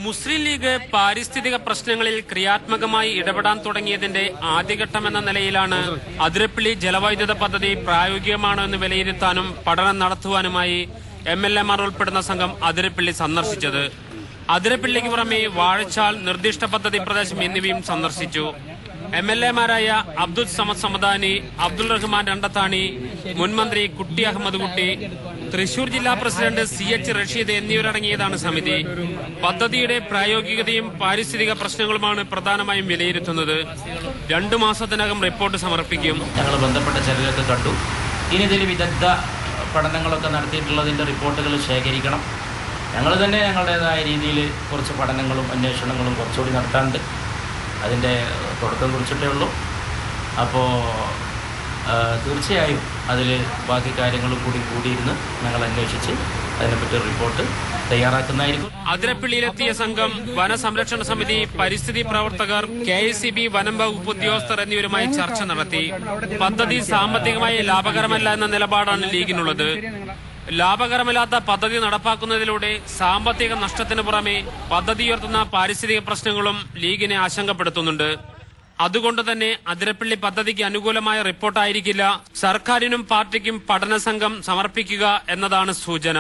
മുസ്ലിം league പാരിസ്ഥിതിക പ്രശ്നങ്ങളിൽ ക്രിയാത്മകമായി ഇടപെടാൻ തുടങ്ങിയതിന്റെ ആദ്യഘട്ടമെന്ന നിലയിലാണ് അതിരപ്പള്ളി ജലവൈദ്യുത പദ്ധതി പ്രായോഗികമാണോ എന്ന് വിലയിരുത്താനും പഠനം നടത്തുവാനുമായി MLA മാർ ഉൾപ്പെടുന്ന സംഘം അതിരപ്പള്ളി സന്ദർശിച്ചത്. അതിരപ്പള്ളിക്ക് പുറമെ വാഴച്ചാൽ, നിർദ്ദിഷ്ട പദ്ധതി പ്രദേശം എന്നിവയും സന്ദർശിച്ചു. MLA മാരായ അബ്ദുൽ സമദ് സമദാനി, അബ്ദുൾ റഹ്മാൻ രണ്ടത്താണി, മുൻമന്ത്രി കുട്ടി അഹമ്മദ് കുട്ടി, തൃശൂർ ജില്ലാ പ്രസിഡന്റ് CH റഷീദ് എന്നിവരടങ്ങിയതാണ് സമിതി. പദ്ധതിയുടെ പ്രായോഗികതയും പാരിസ്ഥിതിക പ്രശ്നങ്ങളുമാണ് പ്രധാനമായും വിലയിരുത്തുന്നത്. 2 മാസത്തിനകം റിപ്പോർട്ട് സമർപ്പിക്കും. ഞങ്ങൾ ബന്ധപ്പെട്ട ചിലരൊക്കെ കണ്ടു. ഇനി ഇതിൽ വിദഗ്ധ പഠനങ്ങളൊക്കെ നടത്തിയിട്ടുള്ളതിന്റെ റിപ്പോർട്ടുകൾ ശേഖരിക്കണം. ഞങ്ങൾ തന്നെ ഞങ്ങളുടേതായ രീതിയിൽ കുറച്ച് പഠനങ്ങളും അന്വേഷണങ്ങളും കുറച്ചുകൂടി നടത്താറുണ്ട്. അതിൻ്റെ തുടക്കം കുറിച്ചിട്ടേ ഉള്ളൂ. അപ്പോൾ തീർച്ചയായും അതിൽ ബാക്കി കാര്യങ്ങളും കൂടിയിരുന്ന് ഞങ്ങൾ അന്വേഷിച്ച് അതിനെപ്പറ്റി റിപ്പോർട്ട് തയ്യാറാക്കുന്നതായിരിക്കും. അതിരപ്പള്ളിയിലെത്തിയ സംഘം വനസംരക്ഷണ സമിതി, പരിസ്ഥിതി പ്രവർത്തകർ, KICB, വനം വകുപ്പ് ഉദ്യോഗസ്ഥർ എന്നിവരുമായി ചർച്ച നടത്തി. പദ്ധതി സാമ്പത്തികമായി ലാഭകരമല്ല എന്ന നിലപാടാണ് ലീഗിനുള്ളത്. ലാഭകരമല്ലാത്ത പദ്ധതി നടപ്പാക്കുന്നതിലൂടെ സാമ്പത്തിക നഷ്ടത്തിന് പുറമെ പദ്ധതി ഉയർത്തുന്ന പാരിസ്ഥിതിക പ്രശ്നങ്ങളും ലീഗിനെ ആശങ്കപ്പെടുത്തുന്നുണ്ട്. അതുകൊണ്ട് തന്നെ അതിരപ്പള്ളി പദ്ധതിക്ക് അനുകൂലമായ റിപ്പോർട്ടായിരിക്കില്ല സർക്കാരിനും പാർട്ടിക്കും പഠന സംഘം സമർപ്പിക്കുക എന്നതാണ് സൂചന.